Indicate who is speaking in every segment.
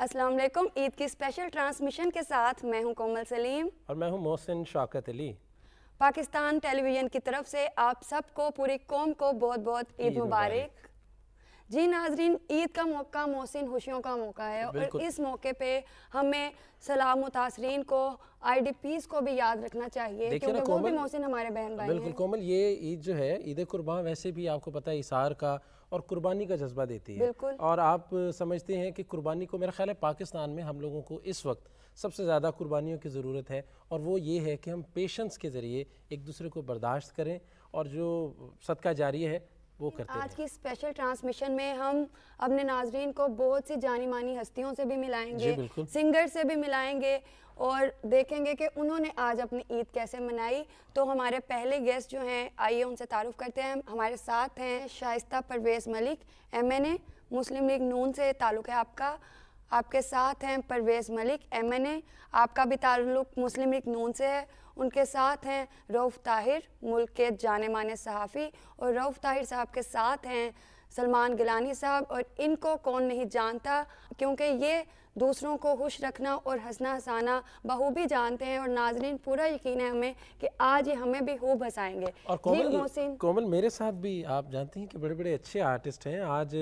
Speaker 1: अस्सलाम वालेकुम। ईद की स्पेशल ट्रांसमिशन के साथ मैं हूं कोमल सलीम
Speaker 2: और मैं हूं मोहसिन शौकत अली।
Speaker 1: पाकिस्तान टेलीविज़न की तरफ से आप सबको, पूरी कौम को बहुत बहुत ईद मुबारक। जी नाजरीन, ईद का मौका मोहसिन खुशियों का मौका है और इस मौके पे हमें सलाम मुतासरीन को, IDPs को भी याद रखना चाहिए क्योंकि वो भी मोहसिन हमारे बहन भाई हैं।
Speaker 2: बिल्कुल कोमल, ये ईद जो है ईद कुर्बान वैसे भी आपको पता है इसार का और कुर्बानी का जज्बा देती है। और आप समझते हैं कि कुर्बानी को, मेरा ख्याल है पाकिस्तान में हम लोगों को इस वक्त सबसे ज़्यादा कुर्बानियों की ज़रूरत है और वो ये है कि हम पेशेंस के ज़रिए एक दूसरे को बर्दाश्त करें और जो सदका जारी है वो करते हैं।
Speaker 1: आज की स्पेशल ट्रांसमिशन में हम अपने नाजरीन को बहुत सी जानी मानी हस्तियों से भी मिलाएंगे, सिंगर से भी मिलाएंगे और देखेंगे कि उन्होंने आज अपनी ईद कैसे मनाई। तो हमारे पहले गेस्ट जो हैं, आइए उनसे तारुफ करते हैं। हमारे साथ हैं शाइस्ता परवेज़ मलिक, MNA, मुस्लिम लीग नून से ताल्लुक़ है आपका। आपके साथ हैं परवेज़ मलिक, MNA, आपका भी ताल्लुक़ मुस्लिम लीग नून से है। उनके साथ हैं रऊफ़ ताहिर, मुल्क के जाने माने सहाफ़ी, और रऊफ़ ताहिर साहब के साथ हैं सलमान गिलानी साहब। और इनको कौन नहीं जानता क्योंकि ये दूसरों को खुश रखना और हंसना हंसाना बखूबी जानते हैं और नाजरीन पूरा यकीन है हमें कि आज ये हमें भी खूब हंसाएंगे।
Speaker 2: और कोमल मेरे साथ भी आप जानती हैं कि बड़े बड़े अच्छे आर्टिस्ट हैं। आज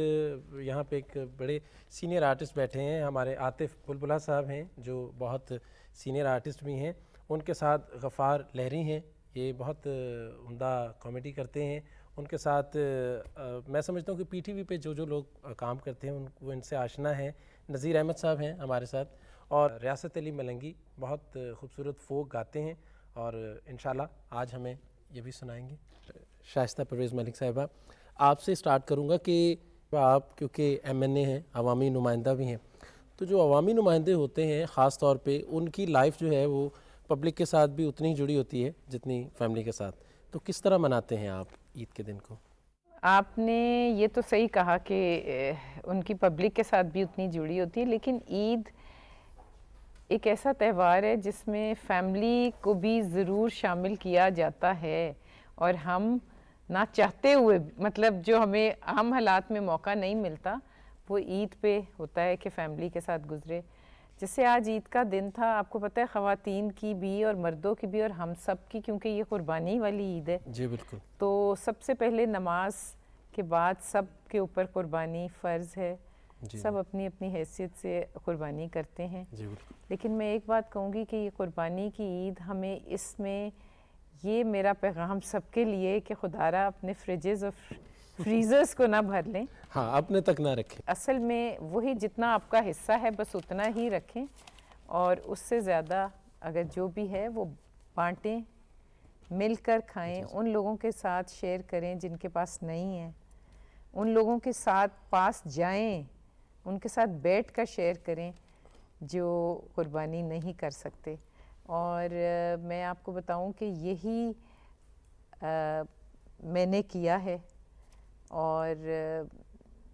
Speaker 2: यहाँ पे एक बड़े सीनियर आर्टिस्ट बैठे हैं, हमारे आतिफ बुलबुला साहब हैं जो बहुत सीनियर आर्टिस्ट भी हैं। उनके साथ गफ़ार लहरी हैं, ये बहुत उम्दा कॉमेडी करते हैं। उनके साथ मैं समझता हूँ कि PTV पे जो जो लोग काम करते हैं वो इनसे आशना है। नज़ीर अहमद साहब हैं हमारे साथ, और रियासत अली मलंगी बहुत खूबसूरत फोक गाते हैं और इंशाल्लाह आज हमें ये भी सुनाएंगे। शाइस्ता परवेज़ मलिक साहिबा, आपसे स्टार्ट करूँगा कि आप क्योंकि MNA हैं, अवामी नुमाइंदा भी हैं, तो जो अवामी नुमाइंदे होते हैं ख़ास तौर पे उनकी लाइफ जो है वो पब्लिक के साथ भी उतनी ही जुड़ी होती है जितनी फैमिली के साथ। तो किस तरह मनाते हैं आप ईद के दिन को?
Speaker 3: आपने ये तो सही कहा कि उनकी पब्लिक के साथ भी उतनी जुड़ी होती है, लेकिन ईद एक ऐसा त्यौहार है जिसमें फैमिली को भी ज़रूर शामिल किया जाता है और हम ना चाहते हुए, मतलब जो हमें आम हालात में मौका नहीं मिलता वो ईद पे होता है कि फ़ैमिली के साथ गुज़रे। जैसे आज ईद का दिन था, आपको पता है ख़वातीन की भी और मर्दों की भी और हम सब की, क्योंकि ये कुर्बानी वाली ईद है।
Speaker 2: जी बिल्कुल।
Speaker 3: तो सबसे पहले नमाज के बाद सब के ऊपर कुर्बानी फ़र्ज़ है, सब अपनी अपनी हैसियत से कुर्बानी करते हैं।
Speaker 2: जी बिल्कुल।
Speaker 3: लेकिन मैं एक बात कहूँगी कि ये कुर्बानी की ईद, हमें इसमें ये मेरा पैगाम सबके लिए कि खुदारा अपने फ्रिजेज़ और फ्रीज़र्स को ना भर लें।
Speaker 2: हाँ, अपने तक ना रखें।
Speaker 3: असल में वही जितना आपका हिस्सा है बस उतना ही रखें और उससे ज़्यादा अगर जो भी है वो बांटें, मिलकर खाएं, उन लोगों के साथ शेयर करें जिनके पास नहीं है, उन लोगों के साथ पास जाएं, उनके साथ बैठ कर शेयर करें जो कुर्बानी नहीं कर सकते। और मैं आपको बताऊं कि यही मैंने किया है और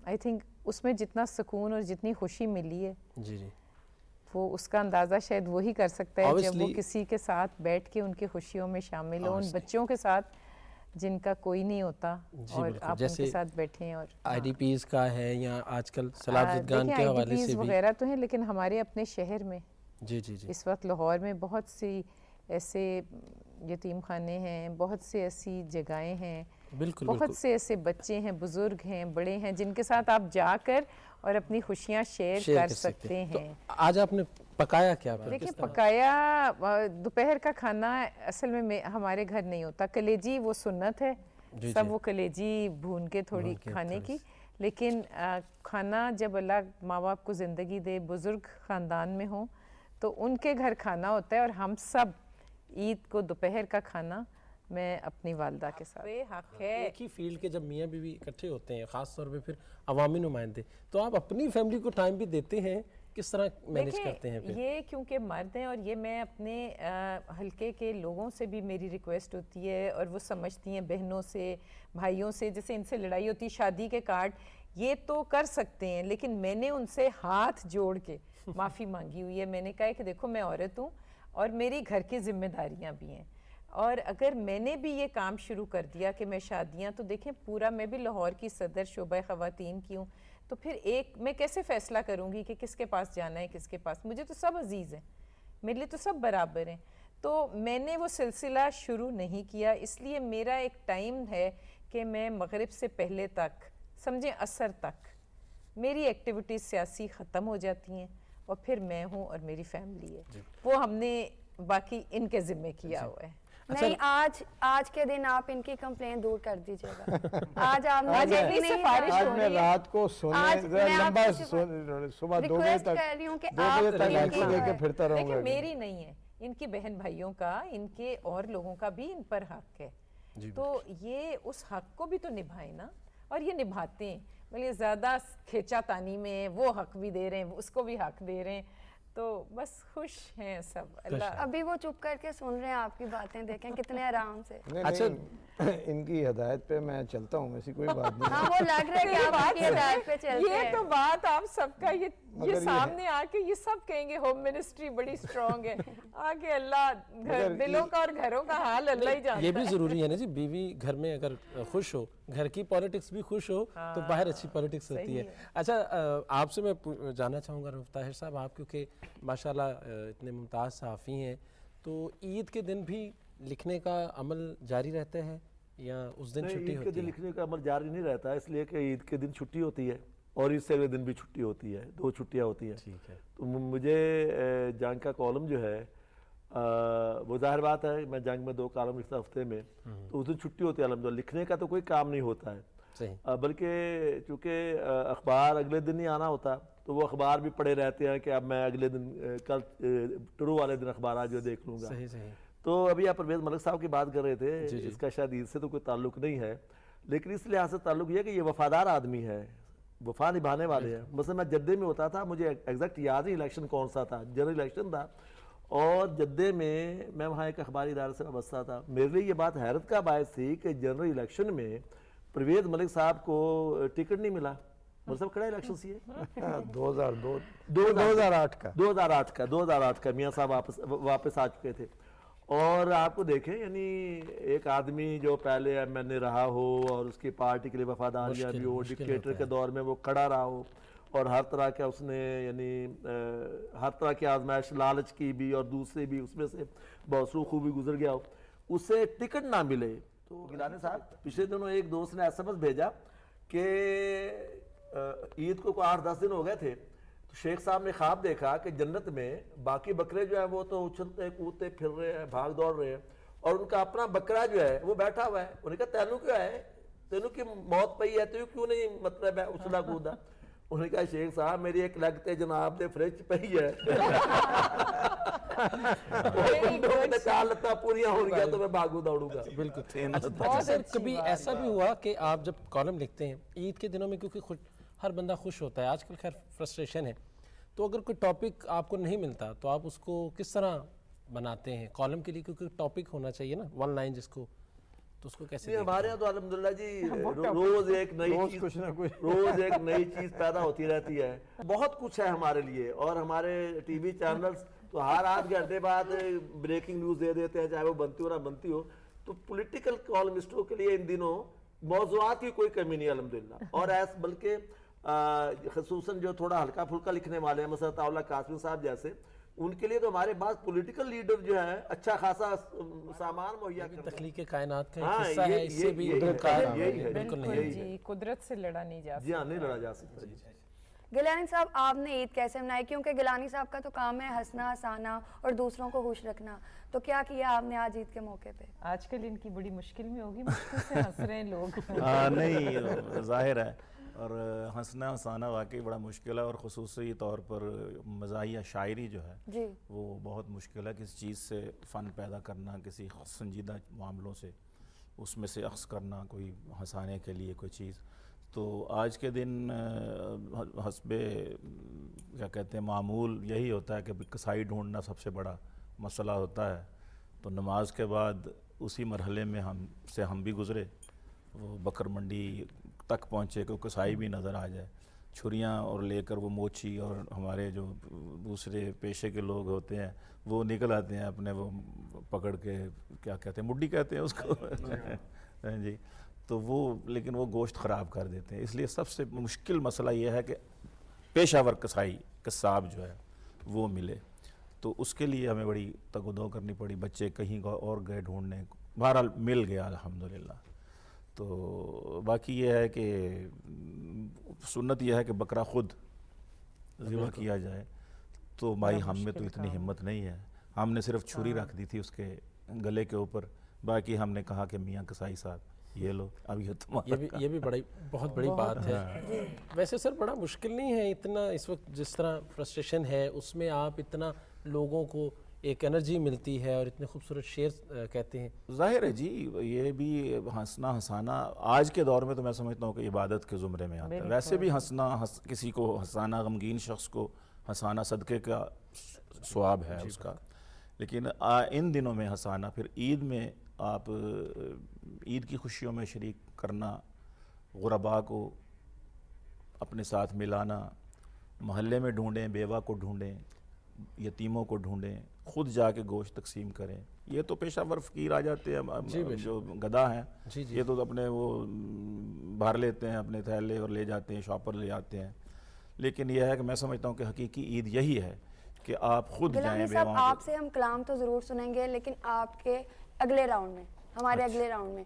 Speaker 3: आई थिंक उसमें जितना सुकून और जितनी खुशी मिली है
Speaker 2: जी जी,
Speaker 3: वो उसका अंदाज़ा शायद वही कर सकता है जब वो किसी के साथ बैठ के उनकी खुशियों में शामिल हो, उन बच्चों के साथ जिनका कोई नहीं होता और आप उनके साथ बैठे। और
Speaker 2: IDPs का है या आजकल सलाब ज़िदगान के हवाले से भी
Speaker 3: वगैरह तो हैं, लेकिन हमारे अपने शहर में
Speaker 2: जी जी जी
Speaker 3: इस वक्त लाहौर में बहुत सी ऐसे यतीम खाने हैं, बहुत सी ऐसी जगहें हैं, बहुत से ऐसे बच्चे हैं, बुजुर्ग हैं, बड़े हैं जिनके साथ आप जाकर और अपनी खुशियाँ शेयर कर सकते हैं।
Speaker 2: तो आज आपने पकाया क्या?
Speaker 3: देखिए, पकाया दोपहर का खाना असल में हमारे घर नहीं होता। कलेजी वो सुन्नत है, सब वो कलेजी भून के थोड़ी खाने की, लेकिन खाना जब अल्लाह माँ बाप को ज़िंदगी दे, बुज़ुर्ग ख़ानदान में हो तो उनके घर खाना होता है। और हम सब ईद को दोपहर का खाना मैं अपनी वालदा के साथ हक है।
Speaker 2: एक ही फील्ड के जब मियाँ बीवी इकट्ठे होते हैं, ख़ास तौर पे फिर अवामी नुमाइंदे, तो आप अपनी फैमिली को टाइम भी देते हैं, किस तरह मैनेज करते हैं फिर?
Speaker 3: ये क्योंकि मर्द हैं और ये मैं अपने हल्के के लोगों से भी मेरी रिक्वेस्ट होती है और वो समझती हैं, बहनों से, भाइयों से, जैसे इनसे लड़ाई होती है शादी के कार्ड ये तो कर सकते हैं, लेकिन मैंने उनसे हाथ जोड़ के माफ़ी मांगी हुई है। मैंने कहा है कि देखो मैं औरत हूँ और मेरी घर की जिम्मेदारियाँ भी हैं, और अगर मैंने भी ये काम शुरू कर दिया कि मैं शादियाँ, तो देखें पूरा मैं भी लाहौर की सदर शोबा ख़वातीन की हूँ, तो फिर मैं कैसे फ़ैसला करूँगी कि किसके पास जाना है, किसके पास? मुझे तो सब अजीज़ हैं, मेरे लिए तो सब बराबर हैं। तो मैंने वो सिलसिला शुरू नहीं किया, इसलिए मेरा एक टाइम है कि मैं मगरिब से पहले तक, समझें असर तक, मेरी एक्टिविटीज़ सियासी ख़त्म हो जाती हैं और फिर मैं हूँ और मेरी फैमिली है। वो हमने बाकी इनके ज़िम्मे किया हुआ है।
Speaker 1: नहीं, आज के दिन आप इनकी कंप्लेंट दूर कर दीजिएगा। आज आपने
Speaker 3: आज
Speaker 4: मैं रात को सोने लंबा सुबह 2 बजे तक
Speaker 1: कह रही हूँ कि
Speaker 4: लेके फिरता रहूंगा।
Speaker 3: देखिए मेरी नहीं है, इनकी बहन भाइयों का, इनके और लोगों का भी इन पर हक है। तो ये उस हक को भी तो निभाए ना, और ये निभाते हैं। मतलब ज़्यादा खींचातानी में वो हक भी दे रहे हैं, उसको भी हक दे रहे हैं, तो बस खुश हैं सब। अल्लाह
Speaker 1: अभी वो चुप करके सुन रहे हैं आपकी बातें, देखें कितने आराम से।
Speaker 4: अच्छा, इनकी हिदायत पे मैं चलता हूँ, ऐसी कोई बात नहीं।
Speaker 1: हाँ, वो लग रहा है कि आप इनकी हिदायत पे चलते हैं।
Speaker 3: ये तो बात आप सबका, ये सामने आके ये सब कहेंगे होम मिनिस्ट्री बड़ी स्ट्रांग है। आगे अल्लाह दिलों का और घरों का हाल अल्लाह ही जानता है।
Speaker 2: ये भी जरूरी है ना जी, बीवी घर में अगर खुश हो, घर की पॉलिटिक्स भी खुश हो, तो बाहर अच्छी पॉलिटिक्स होती है। अच्छा, आपसे मैं जानना चाहूँगा रऊफ ताहिर साहब, आप क्योंकि माशाल्लाह इतने मुमताज़ सहाफ़ी हैं, तो ईद के दिन भी लिखने का अमल जारी रहता है या उस दिन छुट्टी होती है?
Speaker 5: ईद के दिन लिखने का अमल जारी नहीं रहता है, इसलिए कि ईद के दिन छुट्टी होती है और ईद से अगले दिन भी छुट्टी होती है, 2 छुट्टियाँ होती हैं।
Speaker 2: ठीक है।
Speaker 5: तो मुझे जंग का कॉलम जो है, वो जाहिर बात है, मैं जंग में 2 कॉलम लिखता हफ्ते में, तो उस दिन छुट्टी होती है अलहमदुलिल्लाह। लिखने का तो कोई काम नहीं होता है, बल्कि चूँकि अखबार अगले दिन ही आना होता, तो वो अखबार भी पढ़े रहते हैं कि अब मैं अगले दिन कल टरू वाले दिन अखबार जो देख लूँगा।
Speaker 2: सही सही।
Speaker 5: तो अभी आप परवेज़ मलिक साहब की बात कर रहे थे, इसका शायद ईद से तो कोई ताल्लुक नहीं है, लेकिन इस लिहाज से ताल्लुक ये कि ये वफादार आदमी है, वफा निभाने वाले हैं। मतलब मैं जद्दे में होता था, मुझे एग्जैक्ट याद नहीं इलेक्शन कौन सा था, जनरल इलेक्शन था, और जद्दे में मैं वहाँ एक अखबारी इदारे से वाबस्ता था। मेरे लिए ये बात हैरत का बायस थी कि जनरल इलेक्शन में परवेज़ मलिक साहब को टिकट नहीं मिला। मतलब कड़ा इलेक्शन सी है 2008 का मियाँ साहब वापस आ चुके थे। और आपको देखें, यानी एक आदमी जो पहले एमएनए रहा हो और उसकी पार्टी के लिए वफादारियाँ भी हो, डिक्टेटर के दौर में वो खड़ा रहा हो, और हर तरह का उसने यानी हर तरह की आजमाइश, लालच की भी और दूसरे भी, उसमें से बहुत सी खूबी गुजर गया हो, उसे टिकट ना मिले। तो गिलानी साहब, पिछले दिनों एक दोस्त ने एसएमएस भेजा कि ईद को 8-10 दिन हो गए थे, तो शेख साहब ने ख्वाब देखा कि जन्नत में बाकी बकरे जो है वो तो उछलते कूदते फिर रहे हैं, भाग दौड़ रहे हैं, और उनका अपना बकरा जो है वो बैठा हुआ है। उन्होंने कहा तेनू क्यों है, तेनू की मौत पई है, तो क्यों नहीं मतलब उछला कूदा? उन्होंने कहा शेख साहब मेरी एक लग ते जनाब दे फ्रिज पई है। पूरियां हो गया तो मैं भागू दौड़ूंगा।
Speaker 2: बिल्कुल। अच्छा सर, कभी ऐसा भी हुआ कि आप जब कॉलम लिखते हैं ईद के दिनों में, क्योंकि हर बंदा खुश होता है, आजकल खैर फ्रस्ट्रेशन है, तो अगर कोई टॉपिक आपको नहीं मिलता तो आप उसको किस तरह बनाते हैं कॉलम के लिए? क्योंकि टॉपिक होना चाहिए ना, 1 लाइन जिसको, तो उसको कैसे?
Speaker 5: हमारे यहाँ तो अल्हम्दुलिल्लाह जी रोज एक नई चीज पैदा होती रहती है। बहुत कुछ है हमारे लिए, और हमारे टीवी चैनल्स तो हर 8 घंटे बाद ब्रेकिंग न्यूज दे देते हैं, चाहे वो बनती हो ना बनती हो। तो पॉलिटिकल कॉलमिस्टों के लिए इन दिनों मौज़ूआत की कोई कमी नहीं अल्हम्दुलिल्लाह। और बल्कि ख़ुसूसन जो थोड़ा हल्का फुल्का लिखने वाले हैं, मसलन ताउला कासिम साहब जैसे, उनके लिए तो हमारे पास पॉलिटिकल लीडर जो है अच्छा खासा सामान मुहैया करते हैं।
Speaker 2: तख्लीक़ कायनात का एक हिस्सा है, इससे भी
Speaker 3: बिल्कुल जी, कुदरत से लड़ा नहीं जा सकता।
Speaker 5: जी हाँ, नहीं लड़ा जा सकता।
Speaker 1: गिलानी साहब, आपने ईद कैसे मनाई? क्योंकि गिलानी साहब का तो काम है हंसना, हंसाना और दूसरों को खुश रखना, तो क्या किया आपने आज ईद के मौके पे?
Speaker 3: आजकल इनकी बड़ी मुश्किल में होगी, मुश्किल से हंस रहे हैं लोग।
Speaker 6: नहीं, जाहिर है, और हंसना हंसाना वाकई बड़ा मुश्किल है, और ख़ुसूसी तौर पर मज़ाहिया शायरी जो है
Speaker 1: जी,
Speaker 6: वो बहुत मुश्किल है। किसी चीज़ से फ़न पैदा करना, किसी संजीदा मामलों से उसमें से अख्स करना, कोई हंसाने के लिए कोई चीज़। तो आज के दिन हस्बे क्या कहते हैं मामूल यही होता है कि कसाई ढूंढना सबसे बड़ा मसला होता है। तो नमाज के बाद उसी मरहले में हम भी गुज़रे, वो बकर मंडी तक पहुँचे कि कसाई भी नज़र आ जाए, छुरियाँ और लेकर वो मोची, और हमारे जो दूसरे पेशे के लोग होते हैं वो निकल आते हैं अपने वो पकड़ के, क्या कहते हैं, मुड्डी कहते हैं उसको। जी, तो वो लेकिन वो गोश्त ख़राब कर देते हैं। इसलिए सबसे मुश्किल मसला ये है कि पेशावर कसाब जो है वो मिले, तो उसके लिए हमें बड़ी तगदो करनी पड़ी। बच्चे कहीं और गए ढूंढने, बहरहाल मिल गया अल्हम्दुलिल्लाह। तो बाकी ये है कि सुन्नत यह है कि बकरा खुद ज़िबा किया जाए, तो भाई हम में तो इतनी हिम्मत नहीं है। हमने सिर्फ छुरी रख दी थी उसके गले के ऊपर, बाकी हमने कहा कि मियाँ कसाई साहब ये लो, अब ये तुम्हारा।
Speaker 2: ये भी बहुत बड़ी बात है। वैसे सर बड़ा मुश्किल नहीं है इतना, इस वक्त जिस तरह फ्रस्ट्रेशन है उसमें आप इतना लोगों को एक एनर्जी मिलती है और इतने खूबसूरत शेर कहते हैं।
Speaker 6: जाहिर है जी, ये भी हंसना हंसाना आज के दौर में तो मैं समझता हूँ कि इबादत के ज़ुमरे में आता है। वैसे भी किसी को हंसाना, गमगीन शख्स को हंसाना सदक़े का सवाब है उसका, लेकिन इन दिनों में हंसाना, फिर ईद में आप ईद की खुशियों में शरीक करना, गुरबा को अपने साथ मिलाना, महल्ले में ढूंढें, बेवा को ढूंढें, यतीमों को ढूंढें, खुद जाके गोश्त तकसीम करें। ये तो पेशावर फ़कीर आ जाते हैं जो गधा हैं, ये तो अपने वो भर लेते हैं अपने थैले और ले जाते हैं, शॉपर ले जाते हैं। लेकिन यह है कि मैं समझता हूँ कि हकीकी ईद यही है कि आप खुद जाएं।
Speaker 1: आपसे हम कलाम तो ज़रूर सुनेंगे, लेकिन आपके अगले राउंड में, हमारे अगले राउंड में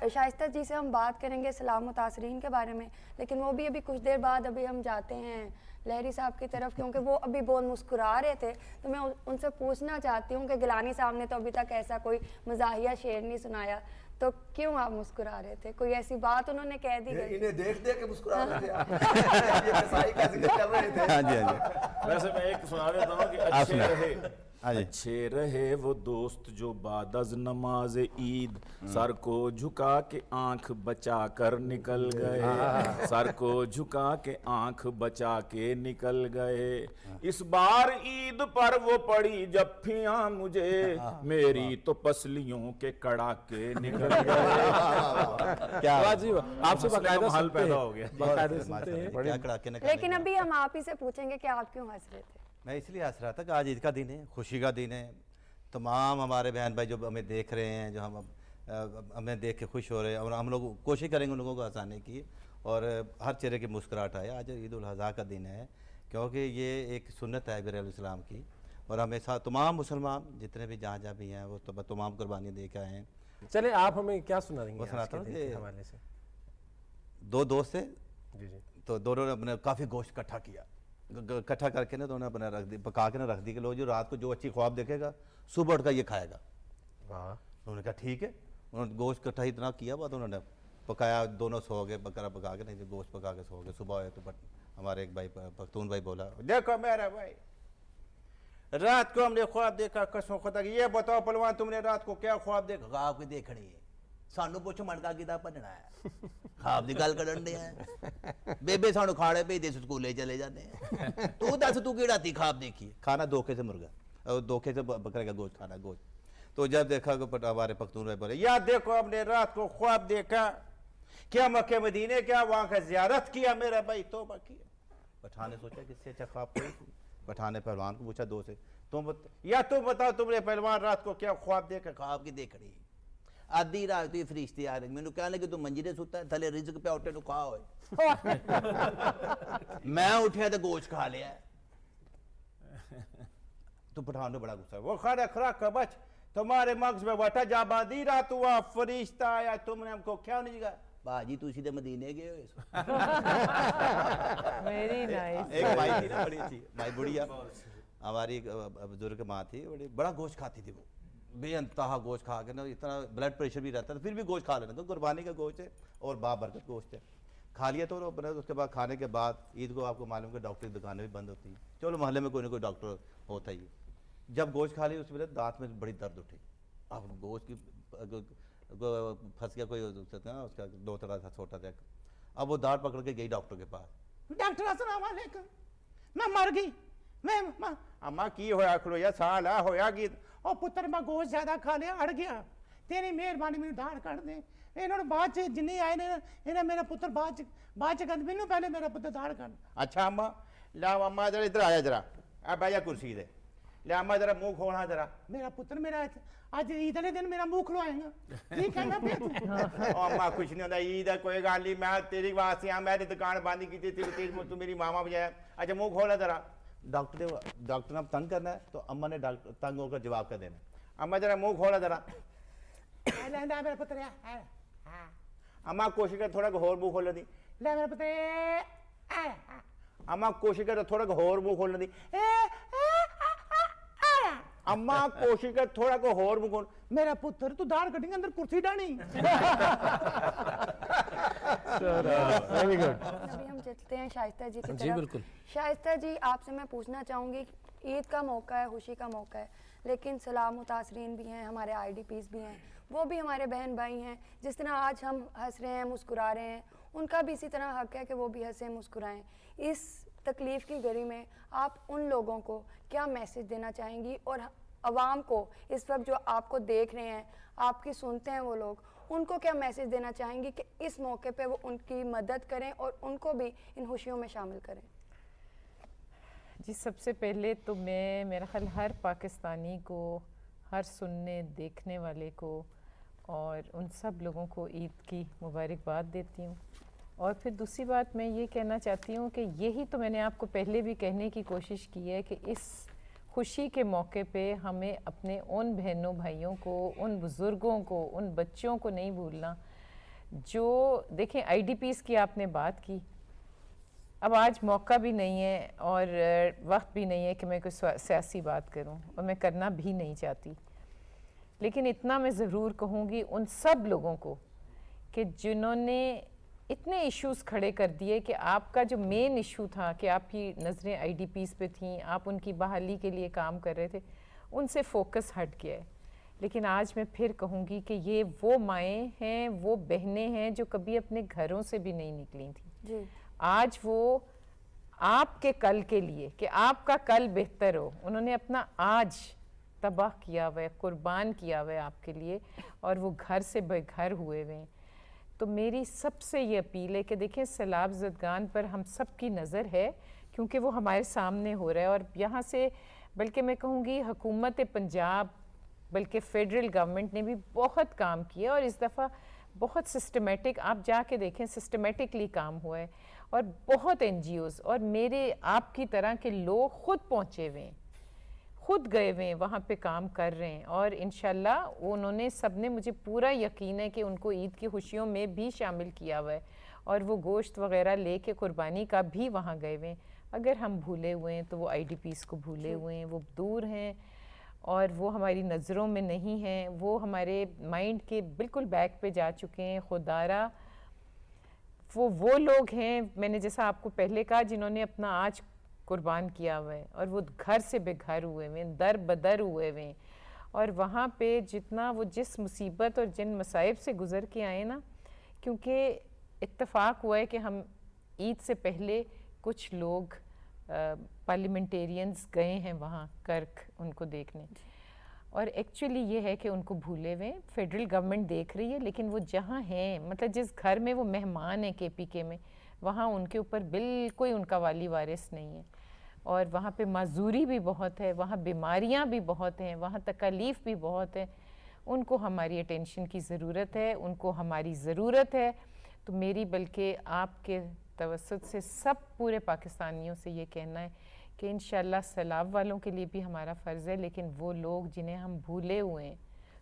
Speaker 1: शाइस्ता जी से हम बात करेंगे सलाम मुतासरीन के बारे में, लेकिन वो भी अभी कुछ देर बाद अभी हम जाते हैं लहरी साहब की तरफ, क्योंकि वो अभी बहुत मुस्कुरा रहे थे। तो मैं उनसे पूछना चाहती हूँ कि गिलानी साहब ने तो अभी तक ऐसा कोई मज़ाहिया शेर नहीं सुनाया, तो क्यों आप मुस्कुरा रहे थे? कोई ऐसी बात उन्होंने कह दी?
Speaker 5: इन्हें देख के मुस्कुरा रहे थे आप। ये कसाई का जिक्र कर रहे थे।
Speaker 4: हाँ जी, हाँ जी।
Speaker 6: वैसे मैं एक सुना देता हूँ कि अच्छे रहे वो दोस्त जो बादज नमाज ईद सर को झुका के आंख बचा कर निकल गए, सर को झुका के आंख बचा के निकल गए। इस बार ईद पर वो पड़ी जफ्फियां मुझे, मेरी तो पसलियों के कड़ाके निकल गए।
Speaker 2: क्या आपसे बाकायदा
Speaker 6: हाल पैदा हो गया।
Speaker 1: लेकिन अभी हम आप ही से पूछेंगे कि आप क्यों हंस रहे थे?
Speaker 7: मैं इसलिए हंस रहा था कि आज ईद का दिन है, खुशी का दिन है। तमाम हमारे बहन भाई जो हमें देख रहे हैं, जो हमें देख के खुश हो रहे हैं, और हम लोग कोशिश करेंगे उन लोगों को हंसाने की, और हर चेहरे की मुस्कुराहट आए। आज ईद उल अज़हा का दिन है, क्योंकि ये एक सुन्नत है इब्राहीम अलैहिस्सलाम की, और हमें साथ तमाम मुसलमान जितने भी जहाँ भी हैं वो तमाम कुर्बानी दे के आए हैं।
Speaker 2: चले आप हमें क्या सुना देंगे?
Speaker 7: वो सुनाता हूँ कि
Speaker 2: हवाले से
Speaker 7: दो दोस्त थे
Speaker 2: जी जी,
Speaker 7: तो दोनों ने अपने काफ़ी गोश्त इकट्ठा किया, इकट्ठा करके ना तो उन्होंने अपने रख दी, पका के ना रख दी कि लो जो रात को जो अच्छी ख्वाब देखेगा सुबह उठकर ये खाएगा।
Speaker 2: वाह।
Speaker 7: उन्होंने कहा ठीक है। उन्होंने गोश्त इकट्ठा इतना किया, बाद उन्होंने पकाया, दोनों सो गए, बकरा पका के, नहीं तो गोश्त पका के सो गए। सुबह आए तो हमारे एक भाई पख्तून भाई बोला, देखो मेरा भाई रात को हमने ख्वाब देखा, कसम खुदा की, ये बताओ पहलवान तुमने रात को क्या ख्वाब देखा? ख्वाब की देखनी है, सानू पूछो मड़का किताब पढ़ना है, ख्वाब की गल करन दे हैं, बेबे सानू खाड़े पे दे स्कूले चले जाते हैं, तू दस तू केड़ा थी ख्वाब देखी? खाना धोखे से मुर्गा और धोखे से बकरे का गोश्त खाना गोश्त। तो जब देखा कि हमारे पख्तून भाई बोले, यार देखो हमने रात को ख्वाब देखा क्या मक्के मदीने क्या वहां का जियारत किया मेरा भाई, तौबा किया। पठान ने सोचा किससे अच्छा ख्वाब कोई? पठान ने पहलवान को पूछा, दो से, तुम बताओ तुमने पहलवान रात को क्या ख्वाब देखा? ख्वाब की देखड़ी आधी रात तो फरिश्ते आ रहे, मैंने कहने लगे तू मंजिले सुता है, थले रिज़्क पे उठे तो खा होए। मैं उठा तो गोश्त खा लिया। तो पठान ने बड़ा गुस्सा, वो खड़ा खड़ा कबच तुम्हारे मगज में बैठा जा बादी रात हुआ फरिश्ता आया, तुमने हमको क्या नहीं कहा? बाजी तू सीधे मदीने गए हो।
Speaker 3: Very nice.
Speaker 7: एक माई थी ना बड़ी अच्छी, माई बुढ़िया हमारी बुजुर्ग माँ थी, बड़ी बड़ा गोश्त खाती थी वो, बेअंतहा गोश्त खा के ना, इतना ब्लड प्रेशर भी रहता था फिर भी गोश्त खा लेना, तो कुर्बानी का गोश्त है और बाबरकत गोश्त है। खा लिया तो उसके बाद खाने के बाद ईद को आपको मालूम है डॉक्टर की दुकानें भी बंद होती हैं, चलो मोहल्ले में कोई ना कोई डॉक्टर होता ही है। जब गोश्त खा लिया उसके बाद दांत में बड़ी दर्द उठी, अब गोश्त की फंस गया कोई ना, उसका दो तरह था छोटा था। अब वो दांत पकड़ के गई डॉक्टर के पास, डॉक्टर अस्सलाम वालेकुम, मैं मर गई, मैं अम्मा की होया खड़ोया साल आ होया कि ओ पुत्र मैं गोश्त ज्यादा खा लिया अड़ गया, तेरी मेहरबानी मेरी दाढ़ कर दे। इन्होंने बाद च जिन्हें आए ने इन्हें मेरा पुत्र बाद च कर मैनू पहले मेरा पुत्र दाढ़ कर। अच्छा अम्मा लाओ अम्मा जरा इधर आया जरा, अब आया कुर्सी दे,
Speaker 8: ले अम्मा जरा मुंह खोलना जरा। मेरा पुत्र मेरा आज ईद वाले दिन मेरा मुंह खुलवाएगा, ठीक है ना अम्मा कुछ नहीं होता, ईद है कोई गल नहीं, मैं तेरी वास्ते आ, मैं दुकान बंद की तू मेरी मामा बजाया, अच्छा मुंह खोला जरा। डॉक्टर ने तंग करना है तो अम्मा ने डॉक्टर तंग होकर जवाब कर देना, अम्मा जरा मुंह खोला जरा। मेरा पुत्र अम्मा कोशिश कर थोड़ा होर मुंह खोलने दी, ले मेरा पुत्र अम्मा कोशिश कर थोड़ा होर मुंह खोलने दी, अम्मा कोशिश कर थोड़ा को होर मुंह खोल। मेरा पुत्र तू दाढ़ कटेंगे अंदर कुर्सी डानी।
Speaker 4: Very good.
Speaker 1: अभी हम चलते हैं शाइस्ता जी की तरफ।
Speaker 2: जी बिल्कुल।
Speaker 1: शाइस्ता जी आपसे मैं पूछना चाहूँगी, ईद का मौका है, खुशी का मौका है, लेकिन सलाम मुतासरीन भी हैं, हमारे IDPs भी हैं, वो भी हमारे बहन भाई हैं। जिस तरह आज हम हंस रहे हैं, मुस्कुरा रहे हैं, उनका भी इसी तरह हक है कि वो भी हंसें मुस्कुराएं। इस तकलीफ़ की घड़ी में आप उन लोगों को क्या मैसेज देना चाहेंगी, और आवाम को इस वक्त जो आपको देख रहे हैं, आपकी सुनते हैं वो लोग, उनको क्या मैसेज देना चाहेंगी कि इस मौके पे वो उनकी मदद करें और उनको भी इन खुशियों में शामिल करें?
Speaker 3: जी सबसे पहले तो मैं, मेरा ख्याल हर पाकिस्तानी को, हर सुनने देखने वाले को और उन सब लोगों को ईद की मुबारकबाद देती हूँ। और फिर दूसरी बात मैं ये कहना चाहती हूँ कि यही तो मैंने आपको पहले भी कहने की कोशिश की है कि इस खुशी के मौके पे हमें अपने उन बहनों भाइयों को, उन बुज़ुर्गों को, उन बच्चों को नहीं भूलना जो, देखें IDPs की आपने बात की, अब आज मौका भी नहीं है और वक्त भी नहीं है कि मैं कोई सियासी बात करूं, और मैं करना भी नहीं चाहती, लेकिन इतना मैं ज़रूर कहूँगी उन सब लोगों को कि जिन्होंने इतने इश्यूज़ खड़े कर दिए कि आपका जो मेन इशू था कि आपकी नज़रें IDPs पे थीं, आप उनकी बहाली के लिए काम कर रहे थे, उनसे फोकस हट गया है। लेकिन आज मैं फिर कहूँगी कि ये वो माएँ हैं, वो बहनें हैं जो कभी अपने घरों से भी नहीं निकली थी
Speaker 1: जी।
Speaker 3: आज वो आपके कल के लिए, कि आपका कल बेहतर हो, उन्होंने अपना आज तबाह किया हुआ है, कुर्बान किया हुआ है आपके लिए, और वो घर से बेघर हुए हुए हैं। तो मेरी सबसे ये अपील है कि देखें सैलाब ज़दगान पर हम सब की नज़र है, क्योंकि वो हमारे सामने हो रहा है, और यहाँ से बल्कि मैं कहूँगी हुकूमत पंजाब, बल्कि फ़ेडरल गवर्नमेंट ने भी बहुत काम किया, और इस दफ़ा बहुत सिस्टमेटिक, आप जाके देखें सिस्टमेटिकली काम हुआ है, और बहुत NGOs और मेरे आपकी तरह के लोग खुद पहुँचे हुए हैं, खुद गए हुए हैं, वहाँ पे काम कर रहे हैं, और इंशाल्लाह उन्होंने सबने, मुझे पूरा यकीन है कि उनको ईद की खुशियों में भी शामिल किया हुआ है, और वो गोश्त वग़ैरह लेके कुर्बानी का भी वहाँ गए हुए हैं। अगर हम भूले हुए हैं तो वो IDPs को भूले हुए हैं, वो दूर हैं और वो हमारी नज़रों में नहीं हैं, वो हमारे माइंड के बिल्कुल बैक पे जा चुके हैं। खुदारा वो लोग हैं, मैंने जैसा आपको पहले कहा, जिन्होंने अपना आज कुर्बान किया हुआ है, और वो घर से बेघर हुए हुए हैं, दर बदर हुए हुए हैं, और वहाँ पे जितना वो जिस मुसीबत और जिन मसाइब से गुज़र के आए ना, क्योंकि इत्तेफाक हुआ है कि हम ईद से पहले कुछ लोग पार्लियामेंटेरियंस गए हैं वहाँ कर्क उनको देखने, और एक्चुअली ये है कि उनको भूले हुए फेडरल गवर्नमेंट देख रही है, लेकिन वो जहाँ हैं, मतलब जिस घर में वो मेहमान हैं KPK में, वहाँ उनके ऊपर बिल्कुल उनका वाली वारिस नहीं है, और वहाँ पे माजूरी भी बहुत है, वहाँ बीमारियाँ भी बहुत हैं, वहाँ तकलीफ़ भी बहुत है। उनको हमारी अटेंशन की ज़रूरत है, उनको हमारी ज़रूरत है। तो मेरी बल्कि आपके तवस्सुत से सब पूरे पाकिस्तानियों से ये कहना है कि इंशाल्लाह सैलाब वालों के लिए भी हमारा फ़र्ज़ है, लेकिन वो लोग जिन्हें हम भूले हुए हैं,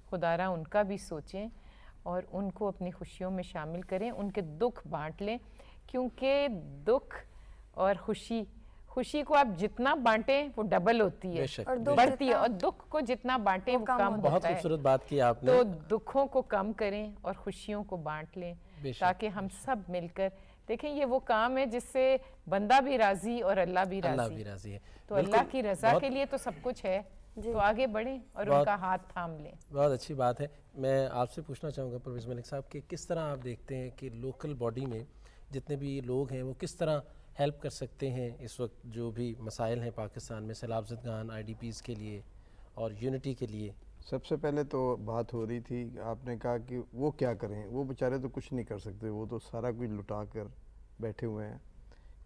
Speaker 3: खुदारा उनका भी सोचें और उनको अपनी खुशियों में शामिल करें, उनके दुख बांट लें, क्योंकि दुख और खुशी को आप जितना बांटें वो डबल होती है और बढ़ती है, और दुख को जितना बांटें वो कम होता है।
Speaker 2: बहुत खूबसूरत बात की आपने।
Speaker 3: तो दुखों को कम करें और खुशियों को बांट लें, ताकि हम सब मिलकर देखें। ये वो काम है जिससे बंदा भी राजी और अल्लाह भी राजी
Speaker 2: है।
Speaker 3: तो अल्लाह की रजा के लिए तो सब कुछ है, तो आगे बढ़ें और उनका हाथ थाम लें।
Speaker 2: बहुत अच्छी बात है। मैं आपसे पूछना चाहूँगा परवेज़ मलिक साहब कि किस तरह आप देखते हैं कि लोकल बॉडी में जितने भी लोग हैं वो किस तरह हेल्प कर सकते हैं इस वक्त जो भी मसाइल हैं पाकिस्तान में सैलाब ज़दगान IDPs के लिए और यूनिटी के लिए?
Speaker 4: सबसे पहले तो बात हो रही थी, आपने कहा कि वो क्या करें, वो बेचारे तो कुछ नहीं कर सकते, वो तो सारा कुछ लुटा कर बैठे हुए हैं।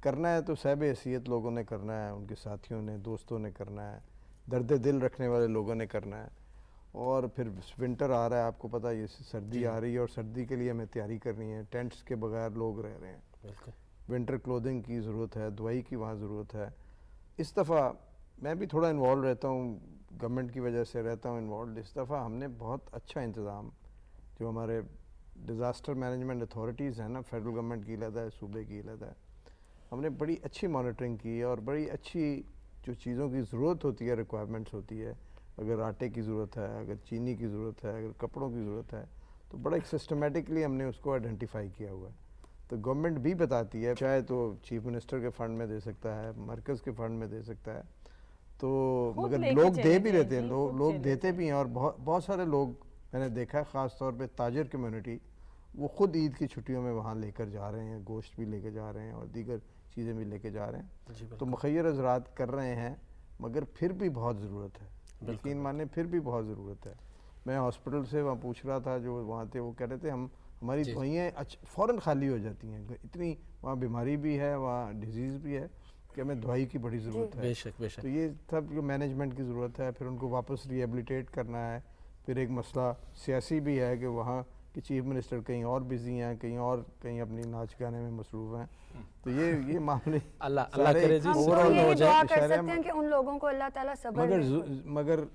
Speaker 4: करना है तो साहिब हैसियत लोगों ने करना है, उनके साथियों ने, दोस्तों ने करना है, दर्द दिल रखने वाले लोगों ने करना है। और फिर विंटर आ रहा है, आपको पता है, ये सर्दी आ रही है और सर्दी के लिए हमें तैयारी करनी है। टेंट्स के बगैर लोग रह रहे हैं, विंटर क्लोथिंग की ज़रूरत है, दवाई की वहाँ ज़रूरत है। इस दफ़ा मैं भी थोड़ा इन्वॉल्व रहता हूँ, गवर्नमेंट की वजह से रहता हूँ इन्वॉल्व। इस दफ़ा हमने बहुत अच्छा इंतज़ाम, जो हमारे डिज़ास्टर मैनेजमेंट अथॉरिटीज़ हैं ना, फेडरल गवर्नमेंट की अलग है, सूबे की अलग है, हमने बड़ी अच्छी मॉनिटरिंग की है और बड़ी अच्छी जो चीज़ों की ज़रूरत होती है, रिक्वायरमेंट्स होती है, अगर आटे की ज़रूरत है, अगर चीनी की ज़रूरत है, अगर कपड़ों की ज़रूरत है, तो बड़ा एक सिस्टमेटिकली हमने उसको आइडेंटिफाई किया हुआ है। तो गवर्नमेंट भी बताती है, चाहे तो चीफ मिनिस्टर के फ़ंड में दे सकता है, मरकज़ के फ़ंड में दे सकता है, तो मगर लोग दे भी रहते हैं, लोग देते भी हैं। और बहुत सारे लोग मैंने देखा है, ख़ास तौर पे ताजर कम्युनिटी, वो ख़ुद ईद की छुट्टियों में वहाँ लेकर जा रहे हैं, गोश्त भी लेकर जा रहे हैं और दीगर चीज़ें भी लेकर जा रहे हैं। तो मुखैर हज़रात कर रहे हैं, मगर फिर भी बहुत ज़रूरत है, यकीन माने फिर भी बहुत ज़रूरत है। मैं हॉस्पिटल से वहाँ पूछ रहा था, जो वहाँ थे, वो कह रहे थे हमारी दवाइयाँ फ़ौरन खाली हो जाती हैं, इतनी वहाँ बीमारी भी है, वहाँ डिजीज़ भी है कि हमें दवाई की बड़ी ज़रूरत है।
Speaker 2: बेशक बेशक।
Speaker 4: तो ये सब जो मैनेजमेंट की ज़रूरत है, फिर उनको वापस रिहेबिलिटेट करना है। फिर एक मसला सियासी भी है कि वहाँ कि चीफ मिनिस्टर कहीं और बिजी हैं, कहीं अपनी नाच गाने में मसरूफ़ हैं। तो ये मामले
Speaker 2: अल्लाह करे जी,
Speaker 1: ओवरऑल हो जाए। कर सकते हैं कि उन लोगों को अल्लाह ताला सब्र दे।
Speaker 4: मगर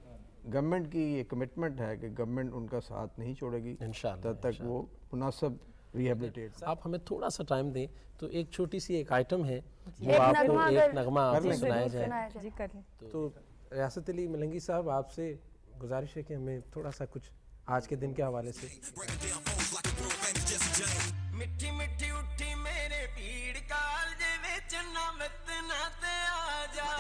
Speaker 4: गवर्नमेंट की ये कमिटमेंट है कि गवर्नमेंट उनका साथ नहीं छोड़ेगी
Speaker 2: इंशाअल्लाह,
Speaker 4: तब तक वो मुनासिब रिहेबिलिटेट।
Speaker 2: आप हमें थोड़ा सा टाइम दें तो एक छोटी सी एक आइटम है जो आपको एक नगमा आपको सुनाया जाए।
Speaker 3: जी कर लें।
Speaker 2: तो रियासत अली मलंगी साहब, आपसे गुजारिश है कि हमें थोड़ा सा कुछ आज के दिन के हवाले से।
Speaker 9: मिठी मिठी उठी मेरे पीड़ काल दे विच नमत ना ते आ जा,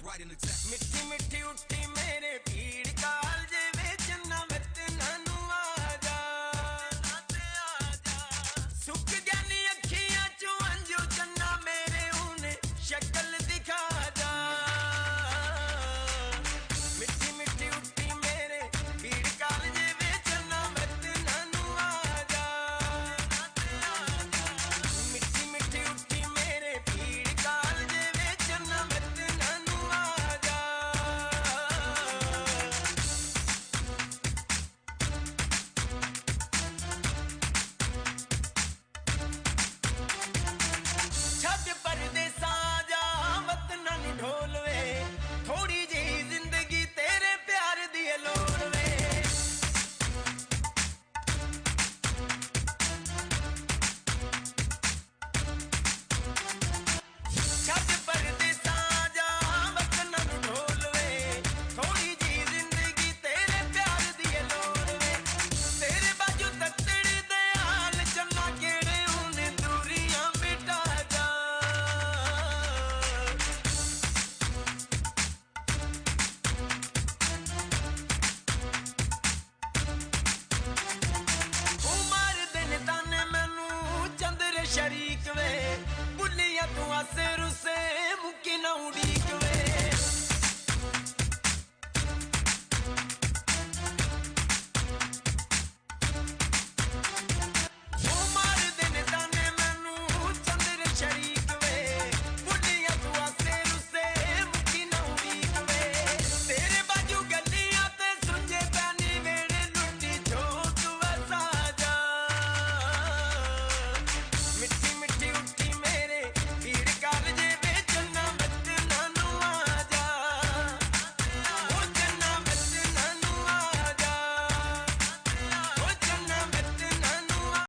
Speaker 9: मिठी मिठी उठी मेरे पीड़ काल